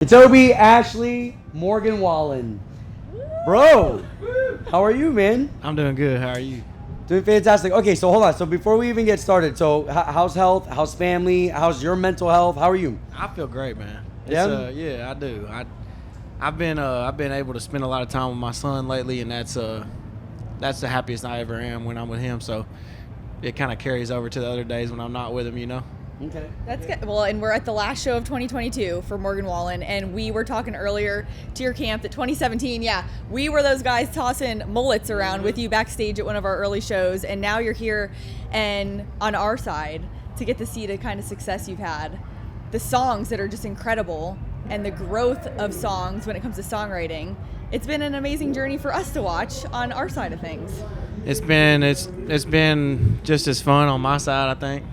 Toby, Ashley, Morgan Wallen. Bro, how are you, man? I'm doing good. How are you? Doing fantastic. Okay, so hold on. So before we even get started, so how's health? How's family? How's your mental health? How are you? I feel great, man. Yeah? Yeah, I do. I've been able to spend a lot of time with my son lately, and that's the happiest I ever am when I'm with him. So it kind of carries over to the other days when I'm not with him, you know. Okay. That's good. Well, and we're at the last show of 2022 for Morgan Wallen, and we were talking earlier to your camp that 2017, yeah, we were those guys tossing mullets around with you backstage at one of our early shows, and now you're here and on our side to get to see the kind of success you've had, the songs that are just incredible, and the growth of songs when it comes to songwriting. It's been an amazing journey for us to watch on our side of things. It's been just as fun on my side, I think.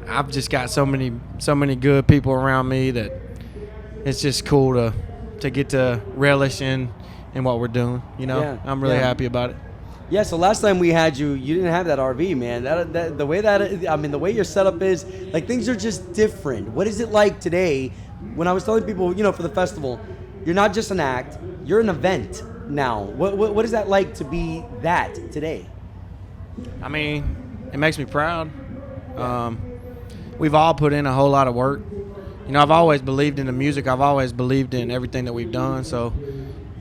I've just got so many good people around me that it's just cool to get to relish in what we're doing. You know, Yeah, I'm really yeah. happy about it. Yeah, so last time we had you, you didn't have that RV, man. The way your setup is, like, things are just different. What is it like today? When I was telling people, for the festival, you're not just an act, you're an event now. What is that like to be that today? I mean, it makes me proud. We've all put in a whole lot of work. I've always believed in the music. I've always believed in everything that we've done. So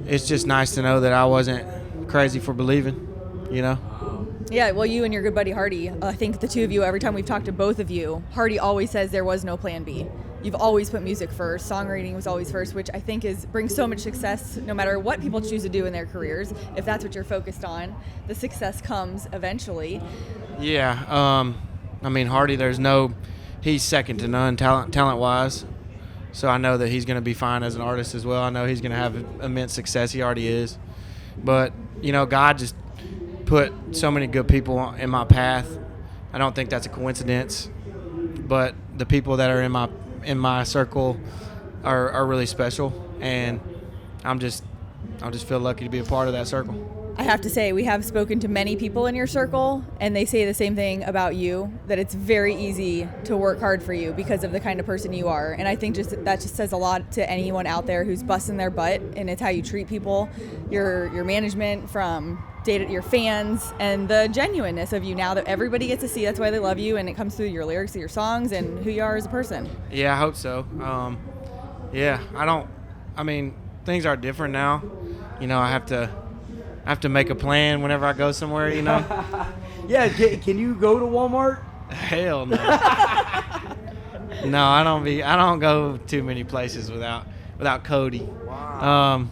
it's just nice to know that I wasn't crazy for believing, Yeah, well, you and your good buddy Hardy, I think the two of you, every time we've talked to both of you, Hardy always says there was no plan B. You've always put music first. Songwriting was always first, which I think brings so much success no matter what people choose to do in their careers. If that's what you're focused on, the success comes eventually. Yeah. Hardy, he's second to none talent-wise. So I know that he's going to be fine as an artist as well. I know he's going to have immense success. He already is. But, God just put so many good people in my path. I don't think that's a coincidence. But the people that are in my circle are really special, and I just feel lucky to be a part of that circle. I have to say, we have spoken to many people in your circle, and they say the same thing about you, that it's very easy to work hard for you because of the kind of person you are. And I think that just says a lot to anyone out there who's busting their butt, and it's how you treat people, your management, from your fans, and the genuineness of you now that everybody gets to see. That's why they love you, and it comes through your lyrics, your songs, and who you are as a person. Yeah, I hope so. Things are different now. I have to make a plan whenever I go somewhere, Yeah, can you go to Walmart? Hell no. No, I don't go too many places without Cody. Wow.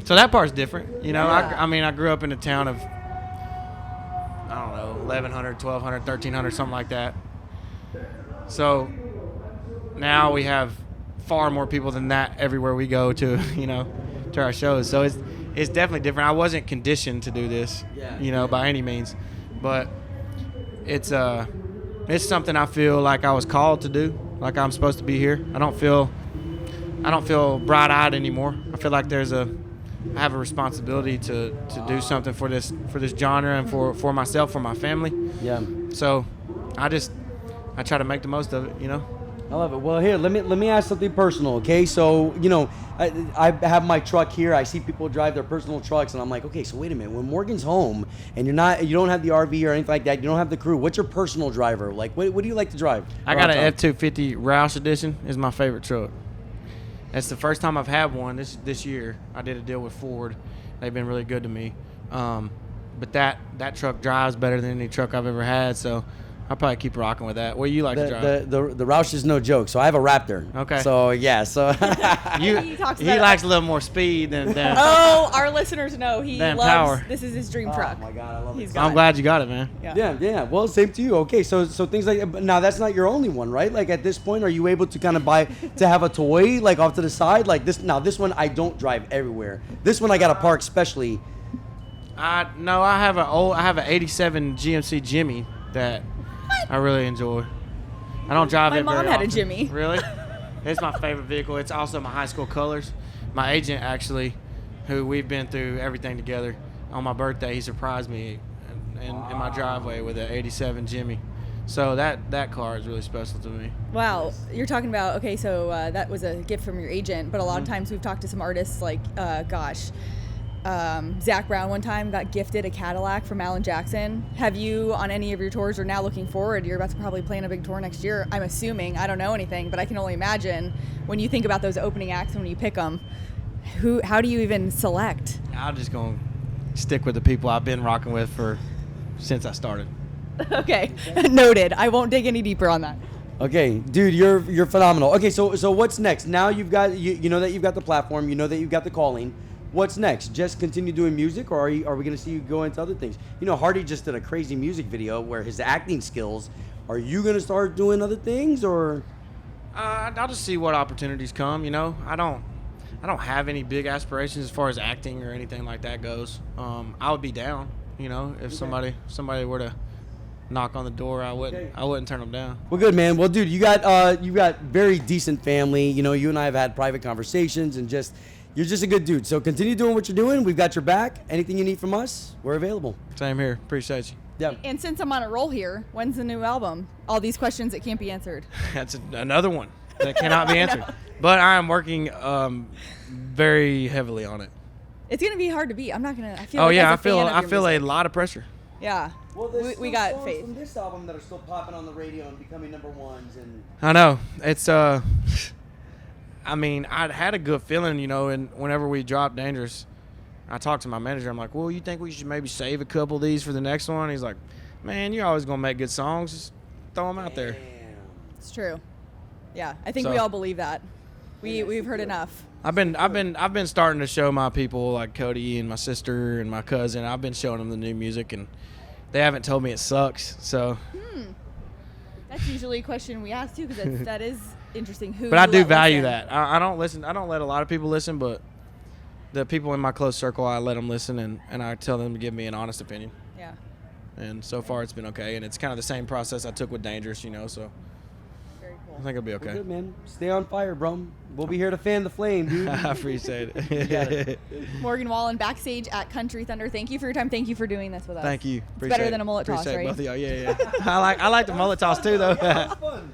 So that part's different. Yeah. I grew up in a town of, I don't know, 1,100, 1,200, 1,300, something like that. So now we have far more people than that everywhere we go to, to our shows. So it's definitely different. I wasn't conditioned to do this, by any means, but it's something I feel like I was called to do, like I'm supposed to be here. I don't feel bright-eyed anymore. I feel like I have a responsibility to do something for this genre and for myself, for my family. Yeah. So I try to make the most of it, I love it. Well, here, let me ask something personal, okay? So, I have my truck here. I see people drive their personal trucks, and I'm like, okay, so wait a minute. When Morgan's home and you don't have the RV or anything like that, you don't have the crew, what's your personal driver? Like, what do you like to drive? I got an F-250 Roush Edition. Is my favorite truck. That's the first time I've had one this year. I did a deal with Ford. They've been really good to me. But that truck drives better than any truck I've ever had, so I'll probably keep rocking with that. What do you like to drive? The Roush is no joke. So I have a Raptor. Okay. So yeah. So He likes a little more speed than Oh, our listeners know he than loves. power. This is his dream truck. Oh my God, I love it. I'm glad you got it, man. Yeah. Well, same to you. Okay, so things like, but now that's not your only one, right? Like at this point, are you able to kind of to have a toy like off to the side, like this? Now this one I don't drive everywhere. This one I got to park specially. I have an '87 GMC Jimmy that I really enjoy. I don't drive it very often. My mom had a Jimmy. Really? It's my favorite vehicle. It's also my high school colors. My agent, actually, who we've been through everything together, on my birthday, he surprised me in my driveway with an '87 Jimmy. So that car is really special to me. Wow, you're talking about, okay, so that was a gift from your agent, but a lot of times we've talked to some artists like, Zach Brown one time got gifted a Cadillac from Alan Jackson. Have you, on any of your tours, or now looking forward, you're about to probably play in a big tour next year, I'm assuming, I don't know anything, but I can only imagine when you think about those opening acts and when you pick them, how do you even select? I'm just going to stick with the people I've been rocking with since I started. Okay, noted. I won't dig any deeper on that. Okay, dude, you're phenomenal. Okay, so what's next? Now you've got you know that you've got the platform, you know that you've got the calling. What's next? Just continue doing music, or are we going to see you go into other things? You know, Hardy just did a crazy music video where his acting skills. Are you going to start doing other things, or? I'll just see what opportunities come. You know, I don't have any big aspirations as far as acting or anything like that goes. I would be down. You know, if somebody were to knock on the door, I wouldn't turn them down. Well, good, man. Well, dude, you got very decent family. You know, you and I have had private conversations, and you're just a good dude. So continue doing what you're doing. We've got your back. Anything you need from us, we're available. Same here. Appreciate you. Yeah. And since I'm on a roll here, when's the new album? All these questions that can't be answered. That's another one that cannot be answered. But I am working very heavily on it. It's gonna be hard to beat. I'm not gonna. I feel. Oh like yeah, as a fan of I your feel a music. lot of pressure. Yeah. Well, there's we still got songs faith. from this album that are still popping on the radio and becoming number ones. And I know it's I mean, I had a good feeling, you know, and whenever we dropped Dangerous, I talked to my manager. I'm like, well, you think we should maybe save a couple of these for the next one? He's like, man, you're always gonna make good songs. Just throw them out there. Damn. It's true. Yeah, I think So- we all believe that. We've heard enough. I've been starting to show my people like Cody and my sister and my cousin. I've been showing them the new music, and they haven't told me it sucks. So, That's usually a question we ask too, because that is interesting. Who? but I you do let value listen. that. I don't listen. I don't let a lot of people listen, but the people in my close circle, I let them listen, and I tell them to give me an honest opinion. Yeah. And so far, it's been okay. And it's kind of the same process I took with Dangerous, you know. So Very cool. I think it'll be Well, okay. good, man. Stay on fire, bro. We'll be here to fan the flame, dude. I appreciate got it. it. Morgan Wallen, backstage at Country Thunder. Thank you for your time. Thank you for doing this with us. Thank you. It's better than a mullet toss, Appreciate right? both of y'all. Yeah. I like the mullet toss too, though. Yeah, it was fun.